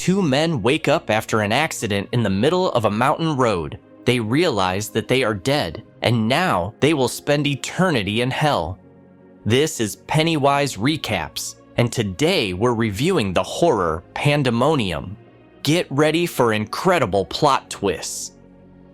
two men wake up after an accident in the middle of a mountain road. They realize that they are dead, and now they will spend eternity in hell. This is Pennywise Recaps, and today we're reviewing the horror Pandemonium. Get ready for incredible plot twists.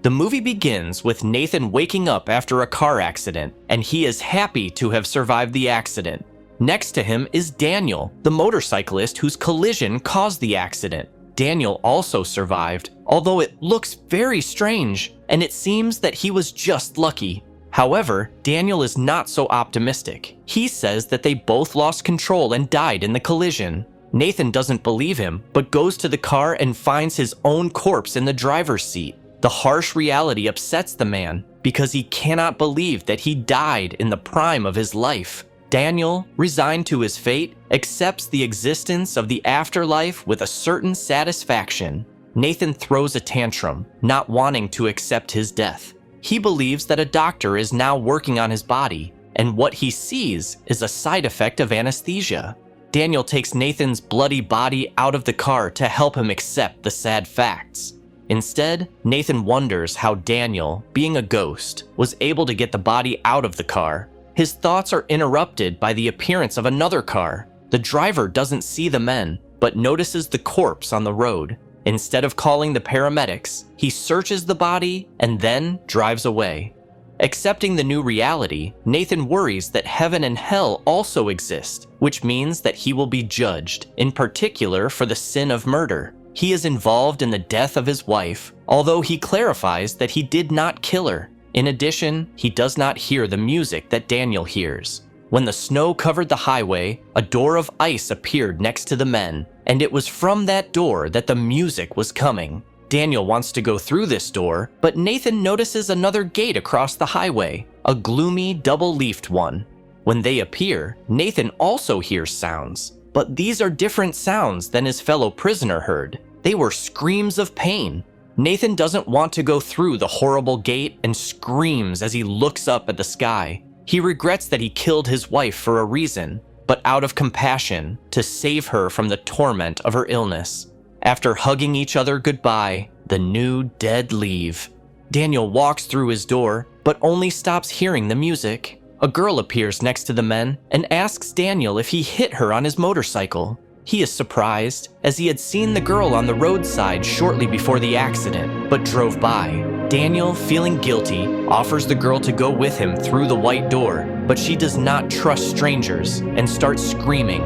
The movie begins with Nathan waking up after a car accident, and he is happy to have survived the accident. Next to him is Daniel, the motorcyclist whose collision caused the accident. Daniel also survived, although it looks very strange, and it seems that he was just lucky. However, Daniel is not so optimistic. He says that they both lost control and died in the collision. Nathan doesn't believe him, but goes to the car and finds his own corpse in the driver's seat. The harsh reality upsets the man because he cannot believe that he died in the prime of his life. Daniel, resigned to his fate, accepts the existence of the afterlife with a certain satisfaction. Nathan throws a tantrum, not wanting to accept his death. He believes that a doctor is now working on his body, and what he sees is a side effect of anesthesia. Daniel takes Nathan's bloody body out of the car to help him accept the sad facts. Instead, Nathan wonders how Daniel, being a ghost, was able to get the body out of the car. His thoughts are interrupted by the appearance of another car. The driver doesn't see the men, but notices the corpse on the road. Instead of calling the paramedics, he searches the body and then drives away. Accepting the new reality, Nathan worries that heaven and hell also exist, which means that he will be judged, in particular for the sin of murder. He is involved in the death of his wife, although he clarifies that he did not kill her. In addition, he does not hear the music that Daniel hears. When the snow covered the highway, a door of ice appeared next to the men, and it was from that door that the music was coming. Daniel wants to go through this door, but Nathan notices another gate across the highway, a gloomy, double-leafed one. When they appear, Nathan also hears sounds, but these are different sounds than his fellow prisoner heard. They were screams of pain. Nathan doesn't want to go through the horrible gate and screams as he looks up at the sky. He regrets that he killed his wife for a reason, but out of compassion, to save her from the torment of her illness. After hugging each other goodbye, the new dead leave. Daniel walks through his door, but only stops hearing the music. A girl appears next to the men and asks Daniel if he hit her on his motorcycle. He is surprised, as he had seen the girl on the roadside shortly before the accident, but drove by. Daniel, feeling guilty, offers the girl to go with him through the white door, but she does not trust strangers and starts screaming.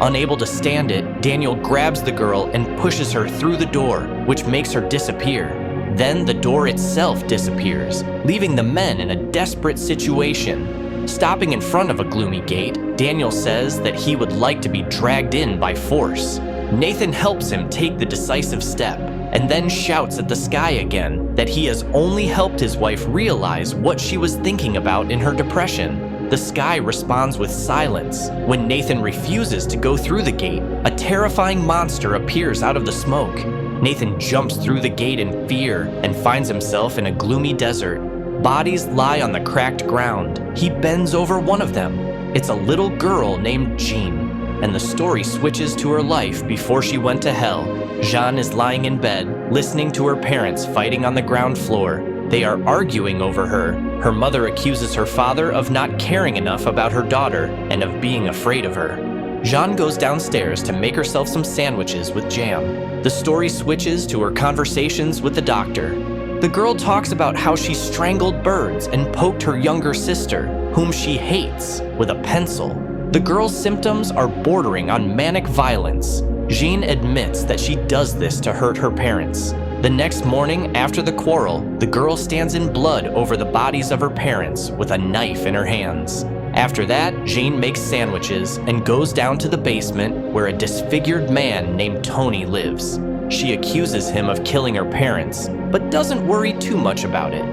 Unable to stand it, Daniel grabs the girl and pushes her through the door, which makes her disappear. Then the door itself disappears, leaving the men in a desperate situation. Stopping in front of a gloomy gate, Daniel says that he would like to be dragged in by force. Nathan helps him take the decisive step, and then shouts at the sky again that he has only helped his wife realize what she was thinking about in her depression. The sky responds with silence. When Nathan refuses to go through the gate, a terrifying monster appears out of the smoke. Nathan jumps through the gate in fear and finds himself in a gloomy desert. Bodies lie on the cracked ground. He bends over one of them. It's a little girl named Jean, and the story switches to her life before she went to hell. Jean is lying in bed, listening to her parents fighting on the ground floor. They are arguing over her. Her mother accuses her father of not caring enough about her daughter and of being afraid of her. Jean goes downstairs to make herself some sandwiches with jam. The story switches to her conversations with the doctor. The girl talks about how she strangled birds and poked her younger sister, whom she hates, with a pencil. The girl's symptoms are bordering on manic violence. Jean admits that she does this to hurt her parents. The next morning, after the quarrel, the girl stands in blood over the bodies of her parents with a knife in her hands. After that, Jean makes sandwiches and goes down to the basement where a disfigured man named Tony lives. She accuses him of killing her parents, but doesn't worry too much about it.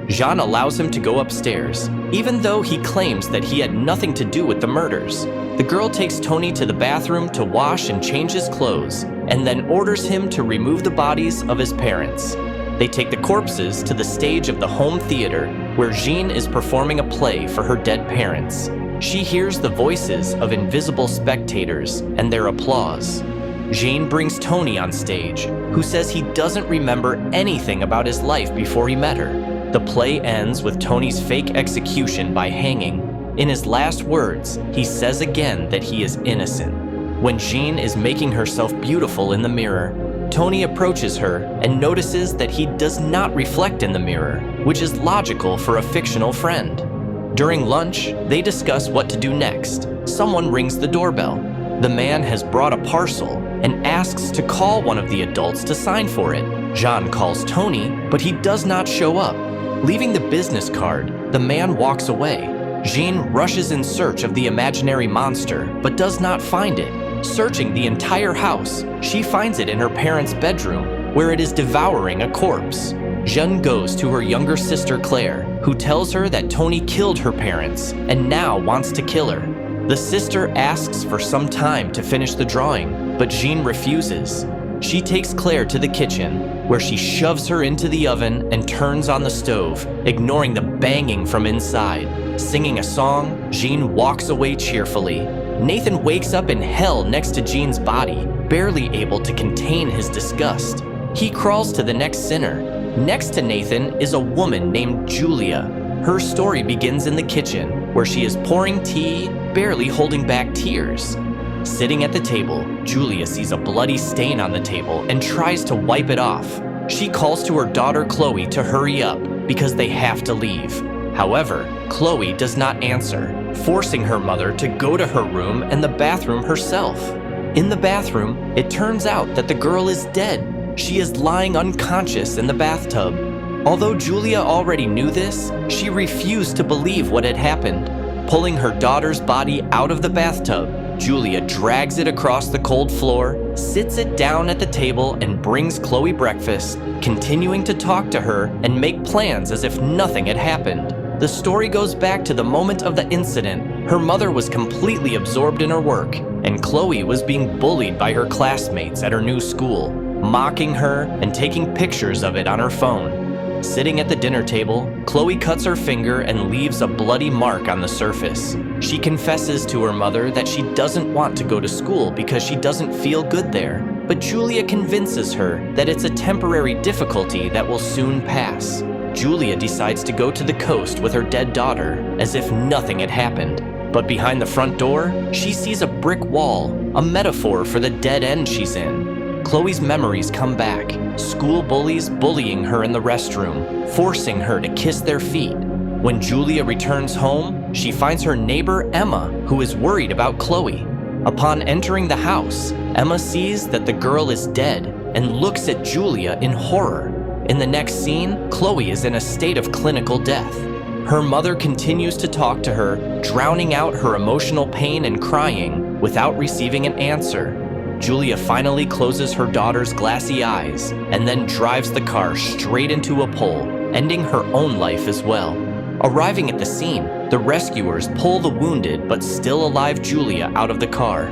Jean allows him to go upstairs, even though he claims that he had nothing to do with the murders. The girl takes Tony to the bathroom to wash and change his clothes, and then orders him to remove the bodies of his parents. They take the corpses to the stage of the home theater, where Jean is performing a play for her dead parents. She hears the voices of invisible spectators and their applause. Jane brings Tony on stage, who says he doesn't remember anything about his life before he met her. The play ends with Tony's fake execution by hanging. In his last words, he says again that he is innocent. When Jean is making herself beautiful in the mirror, Tony approaches her and notices that he does not reflect in the mirror, which is logical for a fictional friend. During lunch, they discuss what to do next. Someone rings the doorbell. The man has brought a parcel and asks to call one of the adults to sign for it. Jean calls Tony, but he does not show up. Leaving the business card, the man walks away. Jean rushes in search of the imaginary monster, but does not find it. Searching the entire house, she finds it in her parents' bedroom, where it is devouring a corpse. Jeanne goes to her younger sister Claire, who tells her that Tony killed her parents and now wants to kill her. The sister asks for some time to finish the drawing, but Jean refuses. She takes Claire to the kitchen, where she shoves her into the oven and turns on the stove, ignoring the banging from inside. Singing a song, Jean walks away cheerfully. Nathan wakes up in hell next to Jean's body, barely able to contain his disgust. He crawls to the next sinner. Next to Nathan is a woman named Julia. Her story begins in the kitchen, where she is pouring tea, barely holding back tears. Sitting at the table, Julia sees a bloody stain on the table and tries to wipe it off. She calls to her daughter Chloe to hurry up because they have to leave. However, Chloe does not answer, forcing her mother to go to her room and the bathroom herself. In the bathroom, it turns out that the girl is dead. She is lying unconscious in the bathtub. Although Julia already knew this, she refused to believe what had happened. Pulling her daughter's body out of the bathtub, Julia drags it across the cold floor, sits it down at the table, and brings Chloe breakfast, continuing to talk to her and make plans as if nothing had happened. The story goes back to the moment of the incident. Her mother was completely absorbed in her work, and Chloe was being bullied by her classmates at her new school, mocking her and taking pictures of it on her phone. Sitting at the dinner table, Chloe cuts her finger and leaves a bloody mark on the surface. She confesses to her mother that she doesn't want to go to school because she doesn't feel good there, but Julia convinces her that it's a temporary difficulty that will soon pass. Julia decides to go to the coast with her dead daughter, as if nothing had happened. But behind the front door, she sees a brick wall, a metaphor for the dead end she's in. Chloe's memories come back, school bullies bullying her in the restroom, forcing her to kiss their feet. When Julia returns home, she finds her neighbor Emma, who is worried about Chloe. Upon entering the house, Emma sees that the girl is dead and looks at Julia in horror. In the next scene, Chloe is in a state of clinical death. Her mother continues to talk to her, drowning out her emotional pain and crying without receiving an answer. Julia finally closes her daughter's glassy eyes and then drives the car straight into a pole, ending her own life as well. Arriving at the scene, the rescuers pull the wounded but still alive Julia out of the car.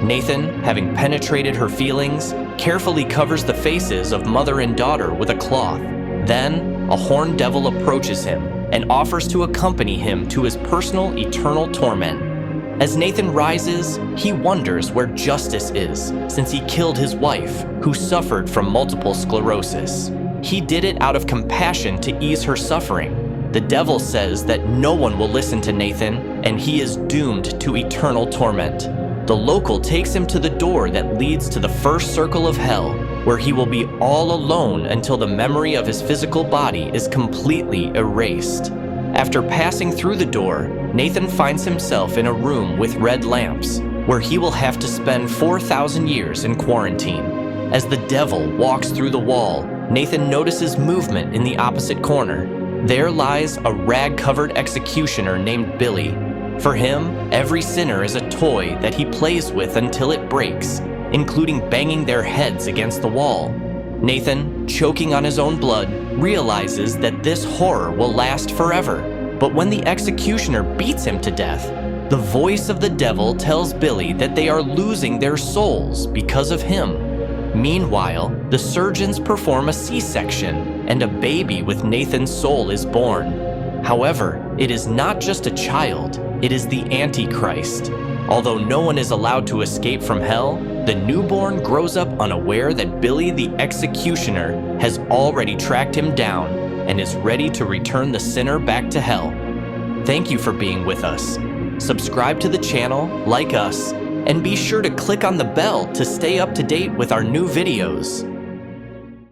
Nathan, having penetrated her feelings, carefully covers the faces of mother and daughter with a cloth. Then, a horned devil approaches him and offers to accompany him to his personal eternal torment. As Nathan rises, he wonders where justice is, since he killed his wife, who suffered from multiple sclerosis. He did it out of compassion to ease her suffering. The devil says that no one will listen to Nathan, and he is doomed to eternal torment. The local takes him to the door that leads to the first circle of hell, where he will be all alone until the memory of his physical body is completely erased. After passing through the door, Nathan finds himself in a room with red lamps, where he will have to spend 4,000 years in quarantine. As the devil walks through the wall, Nathan notices movement in the opposite corner. There lies a rag-covered executioner named Billy. For him, every sinner is a toy that he plays with until it breaks, including banging their heads against the wall. Nathan, choking on his own blood, realizes that this horror will last forever. But when the executioner beats him to death, the voice of the devil tells Billy that they are losing their souls because of him. Meanwhile, the surgeons perform a C-section, and a baby with Nathan's soul is born. However, it is not just a child, it is the Antichrist. Although no one is allowed to escape from hell, The newborn grows up unaware that Billy the executioner has already tracked him down and is ready to return the sinner back to hell. Thank you for being with us. Subscribe to the channel, like us, and be sure to click on the bell to stay up to date with our new videos.